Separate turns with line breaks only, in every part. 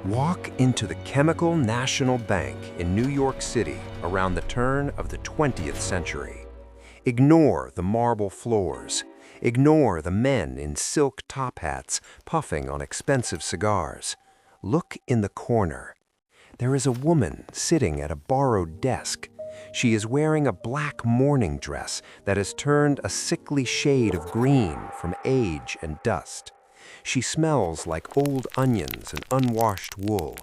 Walk into the Chemical National Bank in New York City around the turn of the 20th century. Ignore the marble floors. Ignore the men in silk top hats puffing on expensive cigars. Look in the corner. There is a woman sitting at a borrowed desk. She is wearing a black morning dress that has turned a sickly shade of green from age and dust. She smells like old onions and unwashed wool.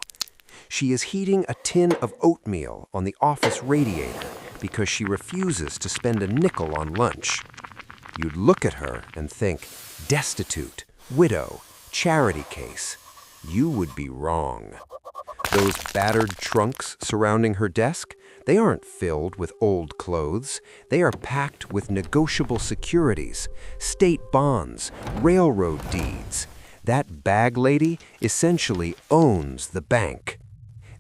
She is heating a tin of oatmeal on the office radiator because she refuses to spend a nickel on lunch. You'd look at her and think, destitute, widow, charity case. You would be wrong. Those battered trunks surrounding her desk, they aren't filled with old clothes. They are packed with negotiable securities, state bonds, railroad deeds. That bag lady essentially owns the bank.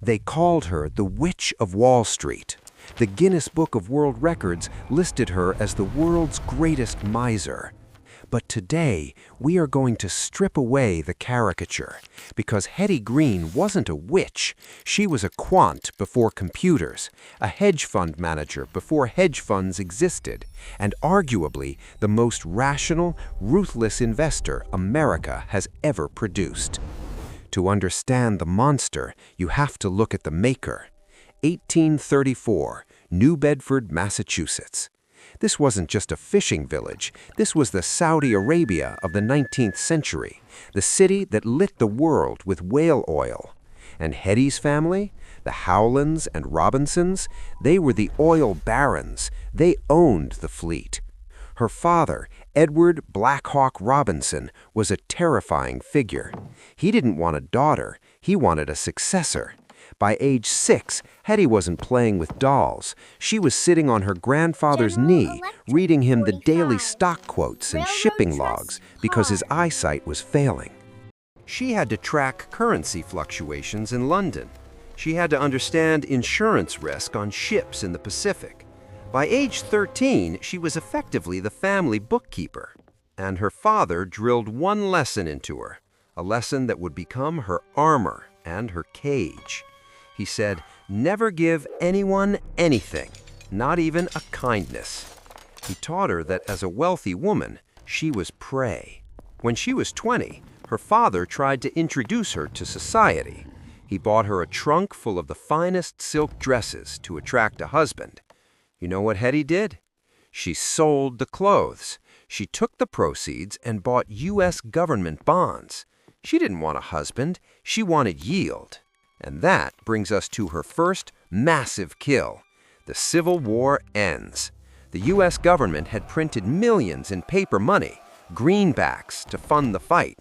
They called her the Witch of Wall Street. The Guinness Book of World Records listed her as the world's greatest miser. But today, we are going to strip away the caricature, because Hetty Green wasn't a witch. She was a quant before computers, a hedge fund manager before hedge funds existed, and arguably the most rational, ruthless investor America has ever produced. To understand the monster, you have to look at the maker. 1834, New Bedford, Massachusetts. This wasn't just a fishing village. This was the Saudi Arabia of the 19th century, the city that lit the world with whale oil. And Hetty's family, the Howlands and Robinsons, they were the oil barons. They owned the fleet. Her father, Edward Black Hawk Robinson, was a terrifying figure. He didn't want a daughter. He wanted a successor. By age 6, Hetty wasn't playing with dolls. She was sitting on her grandfather's knee, reading him the daily stock quotes and shipping logs because his eyesight was failing. She had to track currency fluctuations in London. She had to understand insurance risk on ships in the Pacific. By age 13, she was effectively the family bookkeeper. And her father drilled one lesson into her, a lesson that would become her armor and her cage. He said, never give anyone anything, not even a kindness. He taught her that as a wealthy woman, she was prey. When she was 20, her father tried to introduce her to society. He bought her a trunk full of the finest silk dresses to attract a husband. You know what Hetty did? She sold the clothes. She took the proceeds and bought U.S. government bonds. She didn't want a husband. She wanted yield. And that brings us to her first massive kill. The Civil War ends. The U.S. government had printed millions in paper money, greenbacks, to fund the fight.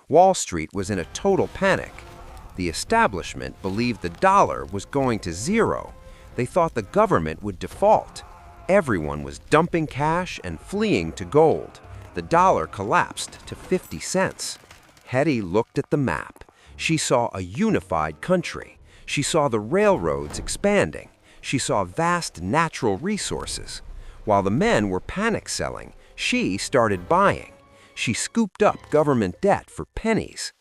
Wall Street was in a total panic. The establishment believed the dollar was going to zero. They thought the government would default. Everyone was dumping cash and fleeing to gold. The dollar collapsed to 50 cents. Hetty looked at the map. She saw a unified country. She saw the railroads expanding. She saw vast natural resources. While the men were panic selling, she started buying. She scooped up government debt for pennies.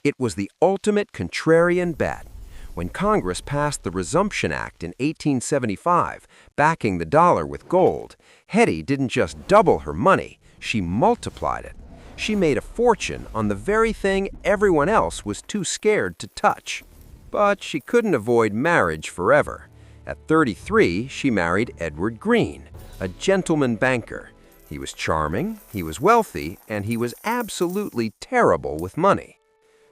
It was the ultimate contrarian bet. When Congress passed the Resumption Act in 1875, backing the dollar with gold, Hetty didn't just double her money, she multiplied it. She made a fortune on the very thing everyone else was too scared to touch. But she couldn't avoid marriage forever. At 33, she married Edward Green, a gentleman banker. He was charming, he was wealthy, and he was absolutely terrible with money.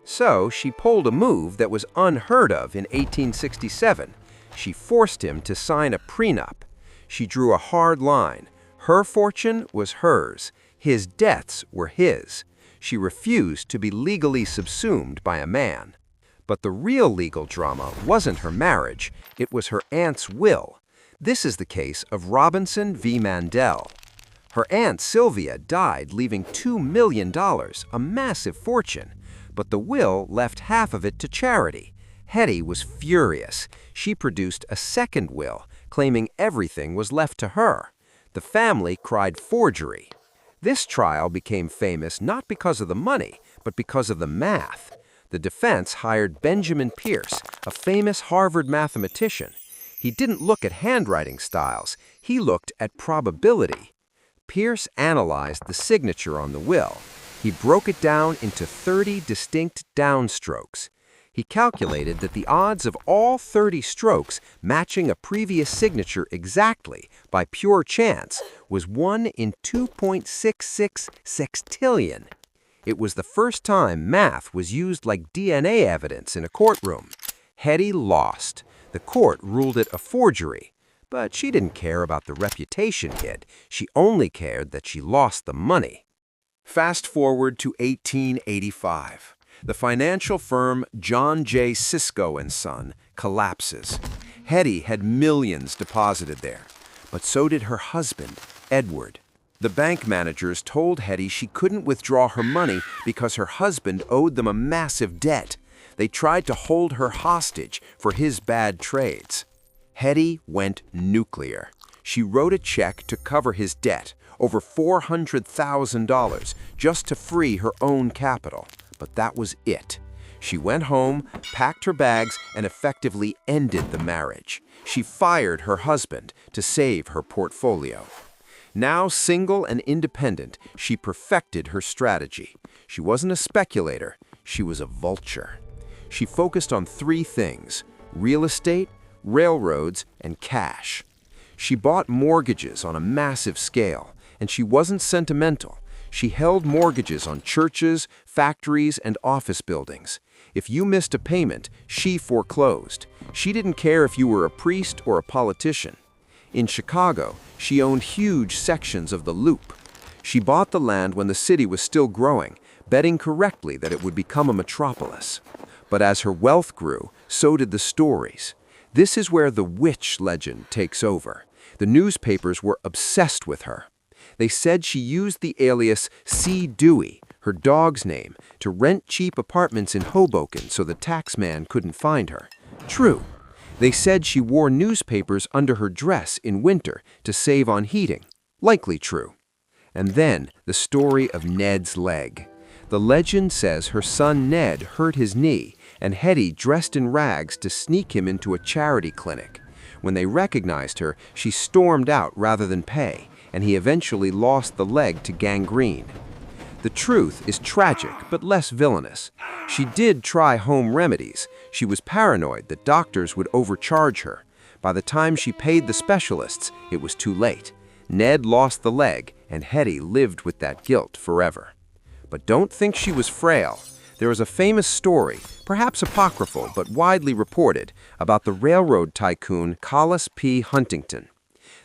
So she pulled a move that was unheard of in 1867. She forced him to sign a prenup. She drew a hard line. Her fortune was hers. His debts were his. She refused to be legally subsumed by a man. But the real legal drama wasn't her marriage, it was her aunt's will. This is the case of Robinson v. Mandel. Her aunt Sylvia died leaving $2 million, a massive fortune, but the will left half of it to charity. Hetty was furious. She produced a second will, claiming everything was left to her. The family cried forgery. This trial became famous not because of the money, but because of the math. The defense hired Benjamin Pierce, a famous Harvard mathematician. He didn't look at handwriting styles, he looked at probability. Pierce analyzed the signature on the will. He broke it down into 30 distinct downstrokes. He calculated that the odds of all 30 strokes matching a previous signature exactly by pure chance was 1 in 2.66 sextillion. It was the first time math was used like DNA evidence in a courtroom. Hetty lost. The court ruled it a forgery. But she didn't care about the reputation hit. She only cared that she lost the money. Fast forward to 1885. The financial firm John J. Cisco & Son collapses. Hetty had millions deposited there, but so did her husband, Edward. The bank managers told Hetty she couldn't withdraw her money because her husband owed them a massive debt. They tried to hold her hostage for his bad trades. Hetty went nuclear. She wrote a check to cover his debt, over $400,000, just to free her own capital. But that was it. She went home, packed her bags, and effectively ended the marriage. She fired her husband to save her portfolio. Now single and independent, she perfected her strategy. She wasn't a speculator, she was a vulture. She focused on 3 things: real estate, railroads, and cash. She bought mortgages on a massive scale, and she wasn't sentimental. She held mortgages on churches, factories, and office buildings. If you missed a payment, she foreclosed. She didn't care if you were a priest or a politician. In Chicago, she owned huge sections of the Loop. She bought the land when the city was still growing, betting correctly that it would become a metropolis. But as her wealth grew, so did the stories. This is where the witch legend takes over. The newspapers were obsessed with her. They said she used the alias C. Dewey, her dog's name, to rent cheap apartments in Hoboken so the taxman couldn't find her. True. They said she wore newspapers under her dress in winter to save on heating. Likely true. And then the story of Ned's leg. The legend says her son Ned hurt his knee, and Hetty dressed in rags to sneak him into a charity clinic. When they recognized her, she stormed out rather than pay, and he eventually lost the leg to gangrene. The truth is tragic, but less villainous. She did try home remedies. She was paranoid that doctors would overcharge her. By the time she paid the specialists, it was too late. Ned lost the leg, and Hetty lived with that guilt forever. But don't think she was frail. There is a famous story, perhaps apocryphal but widely reported, about the railroad tycoon Collis P. Huntington.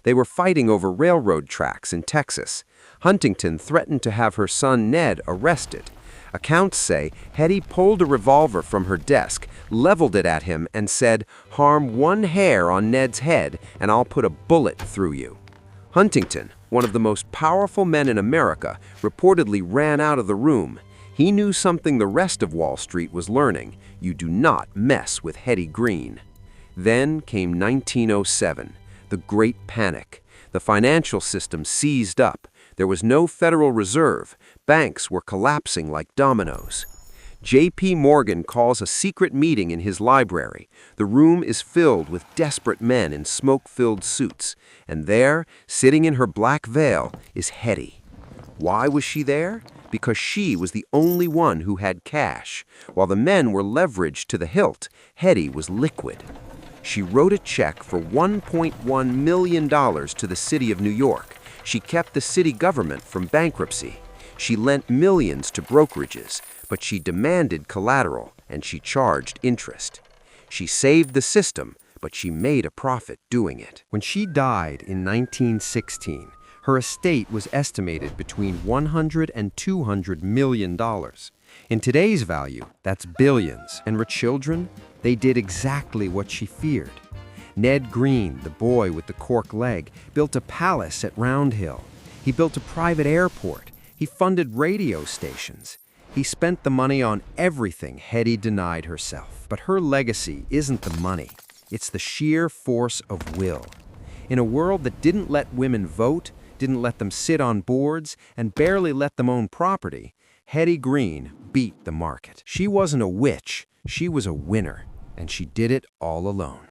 They were fighting over railroad tracks in Texas. Huntington threatened to have her son Ned arrested. Accounts say Hetty pulled a revolver from her desk, leveled it at him, and said, "Harm one hair on Ned's head, and I'll put a bullet through you." Huntington, one of the most powerful men in America, reportedly ran out of the room. He knew something the rest of Wall Street was learning: you do not mess with Hetty Green. Then came 1907, the Great Panic. The financial system seized up. There was no Federal Reserve. Banks were collapsing like dominoes. J.P. Morgan calls a secret meeting in his library. The room is filled with desperate men in smoke-filled suits, and there, sitting in her black veil, is Hetty. Why was she there? Because she was the only one who had cash. While the men were leveraged to the hilt, Hetty was liquid. She wrote a check for $1.1 million to the city of New York. She kept the city government from bankruptcy. She lent millions to brokerages, but she demanded collateral and she charged interest. She saved the system, but she made a profit doing it. When she died in 1916, her estate was estimated between $100 and $200 million. In today's value, that's billions. And her children, they did exactly what she feared. Ned Green, the boy with the cork leg, built a palace at Round Hill. He built a private airport. He funded radio stations. He spent the money on everything Hetty denied herself. But her legacy isn't the money. It's the sheer force of will. In a world that didn't let women vote, didn't let them sit on boards, and barely let them own property, Hetty Green beat the market. She wasn't a witch, she was a winner, and she did it all alone.